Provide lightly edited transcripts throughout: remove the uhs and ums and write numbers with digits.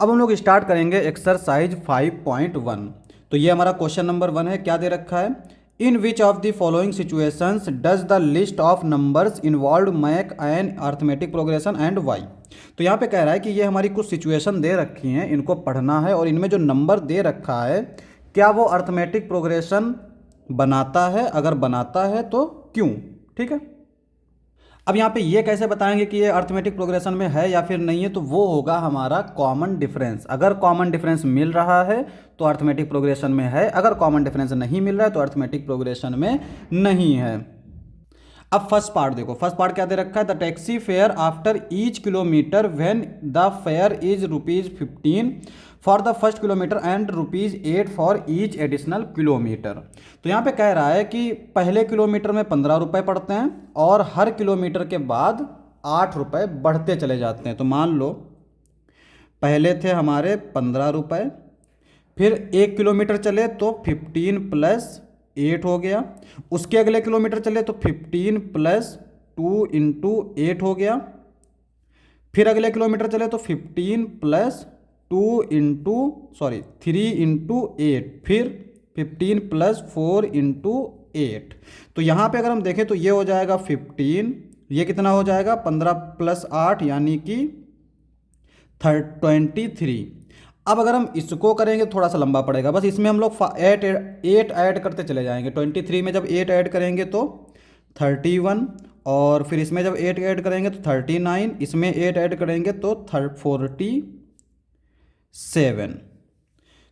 अब हम लोग स्टार्ट करेंगे एक्सरसाइज 5.1। तो ये हमारा क्वेश्चन नंबर 1 है। क्या दे रखा है? In which of the following situations does the list of numbers involve make an arithmetic progression and why. तो यहाँ पे कह रहा है कि ये हमारी कुछ सिचुएशन दे रखी हैं, इनको पढ़ना है और इनमें जो नंबर दे रखा है क्या वो अर्थमेटिक प्रोग्रेशन बनाता है, अगर बनाता है तो क्यों। ठीक है। अब यहाँ पे ये कैसे बताएंगे कि ये अर्थमेटिक प्रोग्रेशन में है या फिर नहीं है, तो वो होगा हमारा कॉमन डिफरेंस। अगर कॉमन डिफरेंस मिल रहा है तो अर्थमेटिक प्रोग्रेशन में है, अगर कॉमन डिफरेंस नहीं मिल रहा है तो अर्थमेटिक प्रोग्रेशन में नहीं है। अब फर्स्ट पार्ट देखो, फर्स्ट पार्ट क्या दे रखा है? The taxi fare after each kilometre when the fair is ₹15 for the first kilometre and ₹8 for each additional kilometre. तो यहाँ पे कह रहा है कि पहले किलोमीटर में 15 रुपये पड़ते हैं और हर किलोमीटर के बाद 8 रुपये बढ़ते चले जाते हैं। तो मान लो पहले थे हमारे 15 रुपये, फिर 1 किलोमीटर चले तो 15 + 8 हो गया, उसके अगले किलोमीटर चले तो 15 + 2 × 8 हो गया, फिर अगले किलोमीटर चले तो 3 × 8, फिर 15 + 4 × 8। तो यहाँ पे अगर हम देखें तो ये हो जाएगा 15, ये कितना हो जाएगा 15 + 8 यानी कि 23। अब अगर हम इसको करेंगे थोड़ा सा लंबा पड़ेगा, बस इसमें हम लोग 8 ऐड करते चले जाएंगे। 23 में जब 8 ऐड करेंगे तो 31, और फिर इसमें जब 8 ऐड करेंगे तो 39, इसमें 8 ऐड करेंगे तो 47।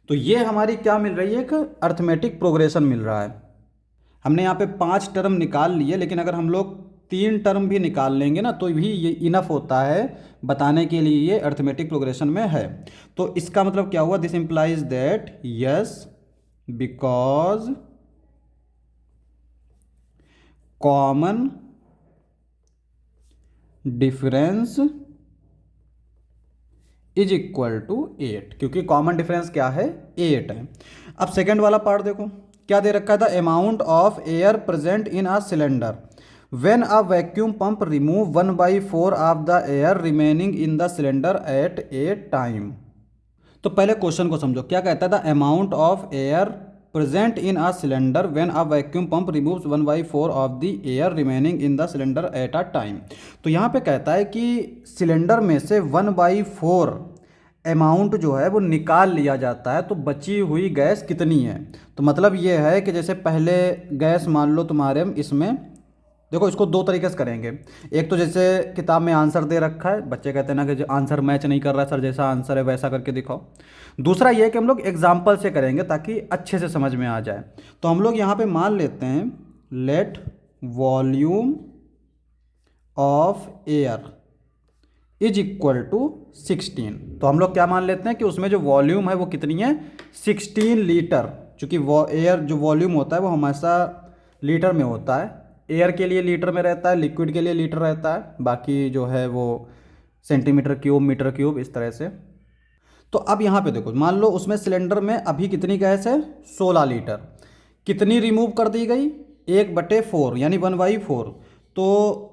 तो ये हमारी क्या मिल रही है? एक अर्थमेटिक प्रोग्रेशन मिल रहा है। हमने यहाँ पे 5 टर्म निकाल लिए, लेकिन अगर हम लोग 3 टर्म भी निकाल लेंगे ना तो भी ये इनफ होता है बताने के लिए ये अर्थमेटिक प्रोग्रेशन में है। तो इसका मतलब क्या हुआ? This implies that yes, because common difference is equal to 8, क्योंकि कॉमन डिफरेंस क्या है? 8 है। अब सेकेंड वाला पार्ट देखो, क्या दे रखा था? Amount of air present in a cylinder when a vacuum pump remove 1/4 of the air remaining in the cylinder eight A time. तो पहले क्वेश्चन को समझो, क्या कहता था? Amount of air present in a cylinder when a vacuum pump removes 1/4 of the air remaining in the cylinder at a time. तो यहाँ पे कहता है कि सिलेंडर में से 1/4 अमाउंट जो है वो निकाल लिया जाता है, तो बची हुई गैस कितनी है। तो मतलब ये है कि जैसे पहले गैस मान लो तुम्हारे इसमें, देखो इसको दो तरीके से करेंगे। एक तो जैसे किताब में आंसर दे रखा है, बच्चे कहते हैं ना कि जो आंसर मैच नहीं कर रहा सर, जैसा आंसर है वैसा करके दिखाओ। दूसरा ये है कि हम लोग एग्जाम्पल से करेंगे ताकि अच्छे से समझ में आ जाए। तो हम लोग यहाँ पे मान लेते हैं let volume of air is equal to 16। तो हम लोग क्या मान लेते हैं कि उसमें जो वॉल्यूम है वो कितनी है? 16 लीटर। चूँकि वो एयर जो वॉल्यूम होता है वो हमेशा लीटर में होता है। एयर के लिए लीटर में रहता है, लिक्विड के लिए लीटर रहता है, बाकी जो है वो सेंटीमीटर क्यूब, मीटर क्यूब, इस तरह से। तो अब यहाँ पे देखो, मान लो उसमें सिलेंडर में अभी कितनी गैस है? 16 लीटर। कितनी रिमूव कर दी गई? 1/4 यानी 1/4। तो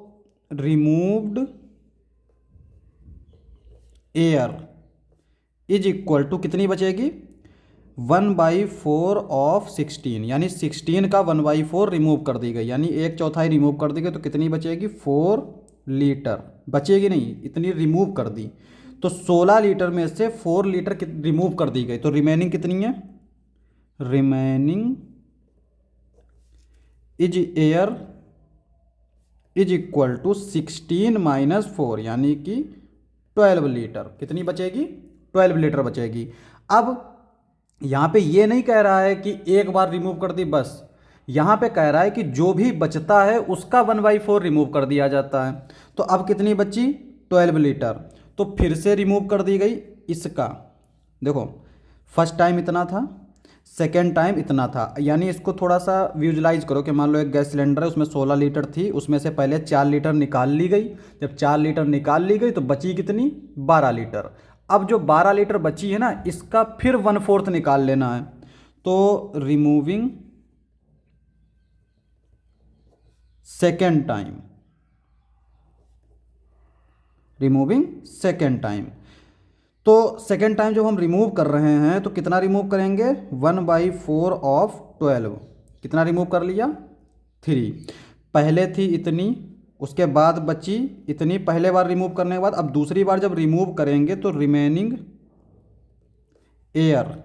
removed air is equal to कितनी बचेगी? 1/4 ऑफ 16, यानी 16 का 1/4 रिमूव कर दी गई, यानी 1/4 रिमूव कर दी गई। तो कितनी बचेगी? 4 लीटर बचेगी, नहीं इतनी रिमूव कर दी। तो 16 लीटर में से 4 लीटर रिमूव कर दी गई, तो रिमेनिंग कितनी है? Remaining is air is equal to 16 - 4 यानी कि 12 लीटर। कितनी बचेगी? 12 लीटर बचेगी। अब यहाँ पे ये नहीं कह रहा है कि एक बार रिमूव कर दी बस, यहाँ पे कह रहा है कि जो भी बचता है उसका 1/4 रिमूव कर दिया जाता है। तो अब कितनी बची? 12 लीटर। तो फिर से रिमूव कर दी गई इसका। देखो फर्स्ट टाइम इतना था, सेकेंड टाइम इतना था, यानी इसको थोड़ा सा विजुलाइज करो कि मान लो एक गैस सिलेंडर है, उसमें 16 लीटर थी, उसमें से पहले 4 लीटर निकाल ली गई। जब 4 लीटर निकाल ली गई तो बची कितनी? 12 लीटर। अब जो 12 लीटर बची है ना, इसका फिर 1/4 निकाल लेना है। तो removing second time, removing second time. तो सेकेंड टाइम जब हम रिमूव कर रहे हैं तो कितना रिमूव करेंगे, 1/4 ऑफ 12। कितना रिमूव कर लिया, 3। पहले थी इतनी, उसके बाद बची इतनी पहले बार रिमूव करने के बाद। अब दूसरी बार जब रिमूव करेंगे तो रिमेनिंग एयर,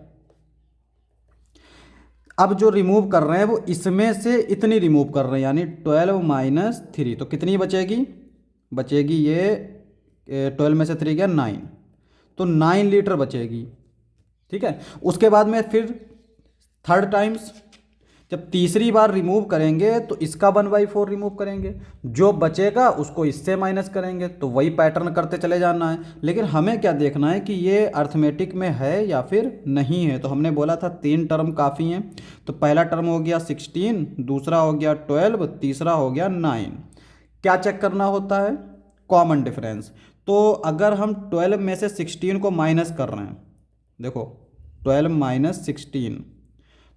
अब जो रिमूव कर रहे हैं वो इसमें से इतनी रिमूव कर रहे हैं, यानी 12 - 3। तो कितनी बचेगी, बचेगी ये 12 में से 3 गया 9, तो 9 लीटर बचेगी। ठीक है, उसके बाद में फिर थर्ड टाइम्स जब तीसरी बार रिमूव करेंगे तो इसका 1/4 रिमूव करेंगे, जो बचेगा उसको इससे माइनस करेंगे। तो वही पैटर्न करते चले जाना है, लेकिन हमें क्या देखना है कि ये अर्थमेटिक में है या फिर नहीं है। तो हमने बोला था 3 टर्म काफ़ी हैं। तो पहला टर्म हो गया 16, दूसरा हो गया 12, तीसरा हो गया 9। क्या चेक करना होता है, कॉमन डिफरेंस। तो अगर हम 12 में से 16 को माइनस कर रहे हैं, देखो 12 - 16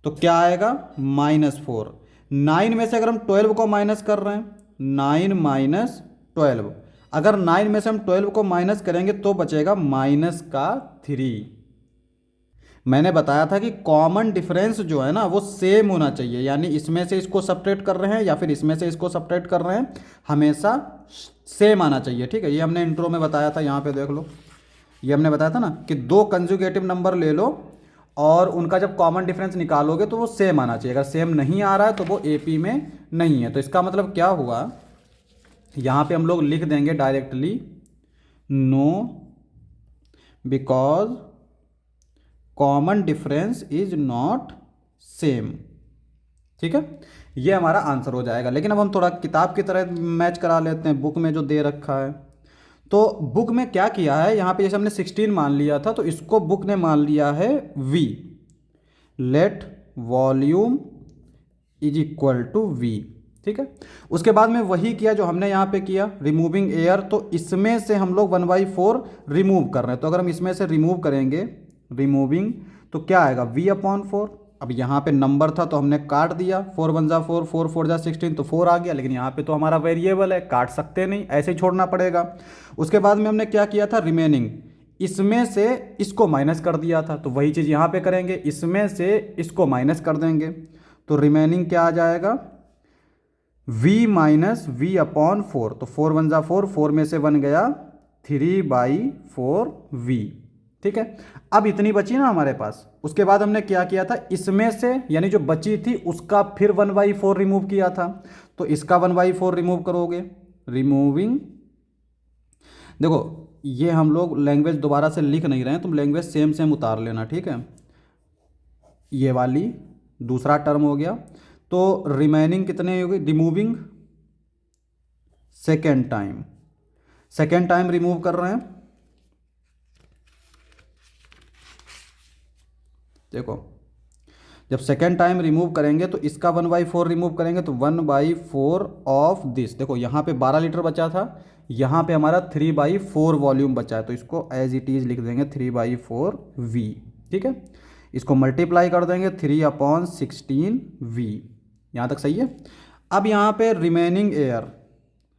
तो क्या आएगा, -4। 9 में से अगर हम 12 को माइनस कर रहे हैं, 9 - 12, अगर 9 में से हम 12 को माइनस करेंगे तो बचेगा -3। मैंने बताया था कि कॉमन डिफरेंस जो है ना वो सेम होना चाहिए, यानी इसमें से इसको सब्ट्रैक्ट कर रहे हैं या फिर इसमें से इसको सब्ट्रैक्ट कर रहे हैं, हमेशा सेम आना चाहिए। ठीक है, ये हमने इंट्रो में बताया था, यहाँ पे देख लो। ये हमने बताया था ना कि 2 कंजुगेटिव नंबर ले लो और उनका जब कॉमन डिफरेंस निकालोगे तो वो सेम आना चाहिए। अगर सेम नहीं आ रहा है तो वो एपी में नहीं है। तो इसका मतलब क्या हुआ, यहाँ पे हम लोग लिख देंगे directly no because common difference is not same. ठीक है, ये हमारा आंसर हो जाएगा। लेकिन अब हम थोड़ा किताब की तरह मैच करा लेते हैं बुक में जो दे रखा है। तो बुक में क्या किया है, यहाँ पे जैसे हमने 16 मान लिया था तो इसको बुक ने मान लिया है v, let volume is equal to v। ठीक है, उसके बाद में वही किया जो हमने यहाँ पे किया, रिमूविंग एयर। तो इसमें से हम लोग 1/4 रिमूव कर रहे हैं। तो अगर हम इसमें से रिमूव करेंगे, रिमूविंग, तो क्या आएगा, v/4। अब यहाँ पे नंबर था तो हमने काट दिया, 4 1 जा 4, 4 4 जा 16, तो 4 आ गया। लेकिन यहाँ पे तो हमारा वेरिएबल है, काट सकते नहीं, ऐसे ही छोड़ना पड़ेगा। उसके बाद में हमने क्या किया था, रिमेनिंग, इसमें से इसको माइनस कर दिया था। तो वही चीज़ यहाँ पे करेंगे, इसमें से इसको माइनस कर देंगे। तो रिमेनिंग क्या आ जाएगा, v - v/4। तो 4 1 जा 4, 4 में से 1 गया, 3/4v। ठीक है, अब इतनी बची ना हमारे पास। उसके बाद हमने क्या किया था, इसमें से यानी जो बची थी उसका फिर 1/4 रिमूव किया था। तो इसका 1/4 रिमूव करोगे, रिमूविंग, देखो ये हम लोग लैंग्वेज दोबारा से लिख नहीं रहे हैं, तुम लैंग्वेज सेम सेम उतार लेना। ठीक है, ये वाली दूसरा टर्म हो गया। तो रिमेनिंग कितने होगी, removing second time, second time remove कर रहे हैं। देखो जब सेकेंड टाइम रिमूव करेंगे तो इसका 1/4 रिमूव करेंगे तो 1/4 ऑफ दिस। देखो यहाँ पे 12 लीटर बचा था, यहाँ पे हमारा 3/4 वॉल्यूम बचा है। तो इसको एज इट इज लिख देंगे 3/4v। ठीक है, इसको मल्टीप्लाई कर देंगे 3/16v। यहाँ तक सही है। अब यहाँ पे remaining air,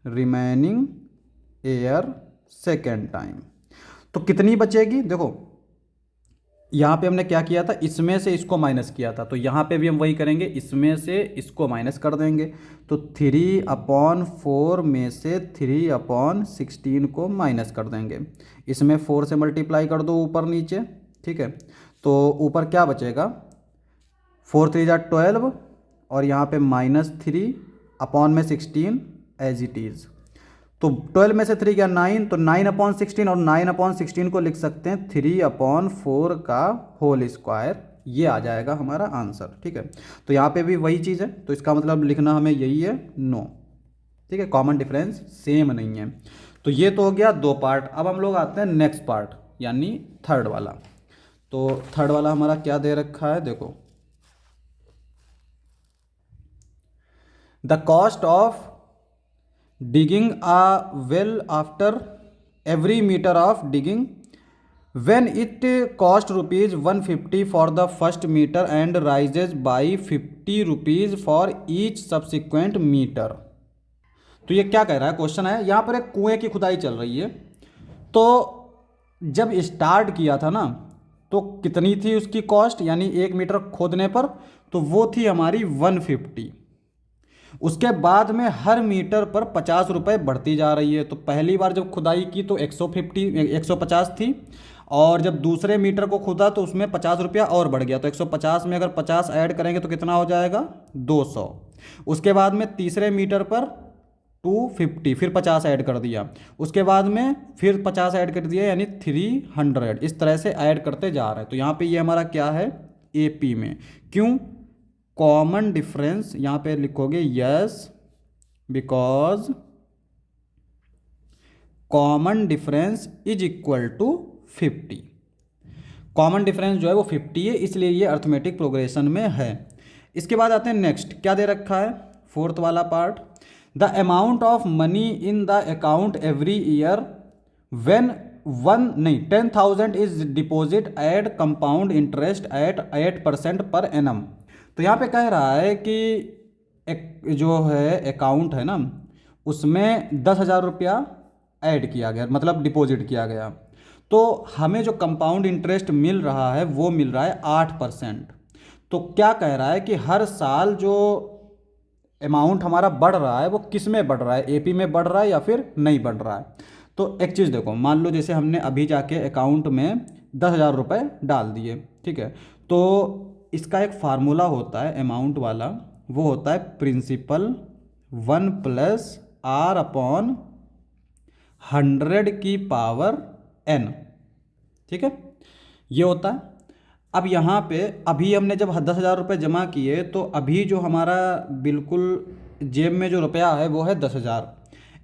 remaining air second time, तो कितनी बचेगी, देखो यहाँ पे हमने क्या किया था, इसमें से इसको माइनस किया था। तो यहाँ पे भी हम वही करेंगे, इसमें से इसको माइनस कर देंगे। तो 3/4 में से 3/16 को माइनस कर देंगे। इसमें 4 से मल्टीप्लाई कर दो ऊपर नीचे। ठीक है, तो ऊपर क्या बचेगा, 4 3 जा 12 और यहाँ पे -3/16 एज इट इज़। तो 12 में से 3 गया 9, तो 9/16 और 9/16 को लिख सकते हैं 3/4 का होल स्क्वायर। ये आ जाएगा हमारा आंसर। ठीक है, तो यहाँ पे भी वही चीज़ है, तो इसका मतलब लिखना हमें यही है, नो। ठीक है, कॉमन डिफरेंस सेम नहीं है। तो ये तो हो गया 2 पार्ट। अब हम लोग आते हैं नेक्स्ट पार्ट, यानी थर्ड वाला। तो थर्ड वाला हमारा क्या दे रखा है, देखो, the cost of digging a well after every meter of digging, when it cost rupees 150 for the first meter and rises by 50 rupees for each subsequent meter। तो ये क्या कह रहा है, क्वेश्चन है, यहाँ पर एक कुएं की खुदाई चल रही है। तो जब स्टार्ट किया था ना तो कितनी थी उसकी कॉस्ट, यानी 1 मीटर खोदने पर, तो वो थी हमारी 150। उसके बाद में हर मीटर पर 50 रुपये बढ़ती जा रही है। तो पहली बार जब खुदाई की तो 150 थी, और जब दूसरे मीटर को खुदा तो उसमें 50 रुपया और बढ़ गया। तो 150 में अगर 50 ऐड करेंगे तो कितना हो जाएगा, 200। उसके बाद में तीसरे मीटर पर 250, फिर 50 ऐड कर दिया। उसके बाद में फिर 50 ऐड कर दिया, यानी 300। इस तरह से ऐड करते जा रहे हैं। तो यहाँ पे ये हमारा क्या है, एपी में। क्यों, कॉमन डिफरेंस यहाँ पे लिखोगे yes, because common difference is equal to 50। Common difference जो है वो 50 है, इसलिए ये अर्थमेटिक प्रोग्रेशन में है। इसके बाद आते हैं नेक्स्ट, क्या दे रखा है, फोर्थ वाला part. The amount of money in the account every year when 10,000 is deposit eight compound interest eight 8% per annum. तो यहाँ पे कह रहा है कि जो है अकाउंट है ना, उसमें 10,000 रुपया ऐड किया गया, मतलब डिपॉजिट किया गया। तो हमें जो कंपाउंड इंटरेस्ट मिल रहा है वो मिल रहा है 8%। तो क्या कह रहा है कि हर साल जो अमाउंट हमारा बढ़ रहा है वो किस में बढ़ रहा है, एपी में बढ़ रहा है या फिर नहीं बढ़ रहा है। तो एक चीज़ देखो, मान लो जैसे हमने अभी जाके अकाउंट में 10,000 रुपये डाल दिए, ठीक है। तो इसका एक फार्मूला होता है अमाउंट वाला, वो होता है प्रिंसिपल 1 + r/100⁻n, ठीक है, ये होता है। अब यहाँ पे अभी हमने जब 10,000 रुपये जमा किए तो अभी जो हमारा बिल्कुल जेब में जो रुपया है वो है 10,000,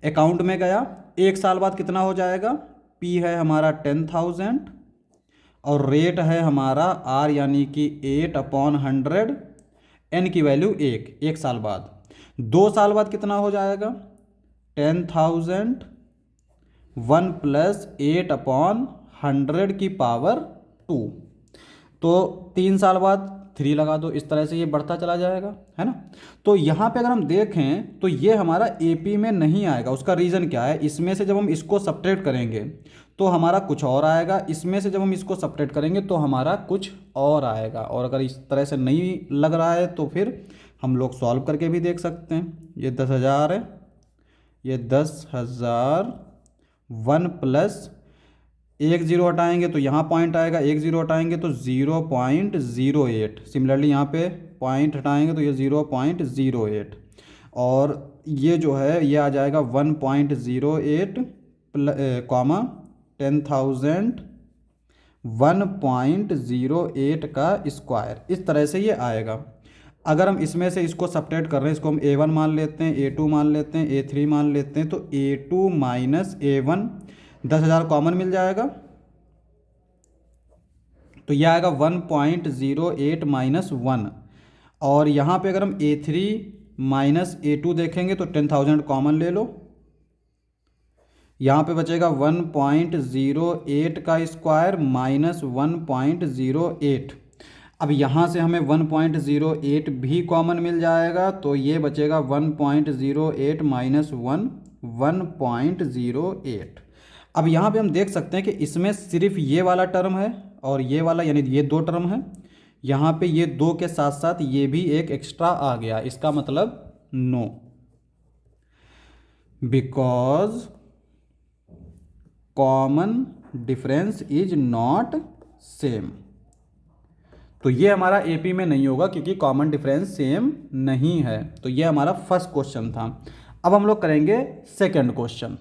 अकाउंट में गया। एक साल बाद कितना हो जाएगा, पी है हमारा 10,000 और रेट है हमारा आर यानी कि 8/100, एन की वैल्यू 1 साल बाद। 2 साल बाद कितना हो जाएगा, 10,000 1 + 8/100⁻²। तो 3 साल बाद 3 लगा दो, इस तरह से ये बढ़ता चला जाएगा, है ना। तो यहाँ पे अगर हम देखें तो ये हमारा एपी में नहीं आएगा। उसका रीज़न क्या है, इसमें से जब हम इसको सब्ट्रैक्ट करेंगे तो हमारा कुछ और आएगा, इसमें से जब हम इसको सब्ट्रैक्ट करेंगे तो हमारा कुछ और आएगा। और अगर इस तरह से नहीं लग रहा है तो फिर हम लोग सॉल्व करके भी देख सकते हैं। ये 10,000 है, ये 10,000, 1 + 1 0 हटाएंगे तो यहाँ पॉइंट आएगा, 1 0 हटाएंगे तो 0.08। सिमिलरली यहाँ पे पॉइंट हटाएंगे तो ये 0.08, और ये जो है ये आ जाएगा 1.08 कॉमा 10,000 1.08 का स्क्वायर, इस तरह से ये आएगा। अगर हम इसमें से इसको सब्ट्रैक्ट कर रहे हैं, इसको हम A1 मान लेते हैं, A2 मान लेते हैं, A3 मान लेते हैं, तो A2 - A1 10,000 कॉमन मिल जाएगा, तो यह आएगा 1.08 - 1। और यहाँ पे अगर हम A3 - A2 देखेंगे तो 10,000 कॉमन ले लो, यहाँ पे बचेगा 1.08 का स्क्वायर - 1.08। अब यहाँ से हमें 1.08 भी कॉमन मिल जाएगा, तो ये बचेगा 1.08 - 1 1.08। अब यहाँ पे हम देख सकते हैं कि इसमें सिर्फ ये वाला टर्म है और ये वाला, यानी ये 2 टर्म है। यहाँ पे ये 2 के साथ साथ ये भी एक एक्स्ट्रा आ गया, इसका मतलब no, because common difference is not same. तो ये हमारा एपी में नहीं होगा क्योंकि कॉमन डिफरेंस सेम नहीं है। तो ये हमारा फर्स्ट क्वेश्चन था। अब हम लोग करेंगे सेकंड क्वेश्चन।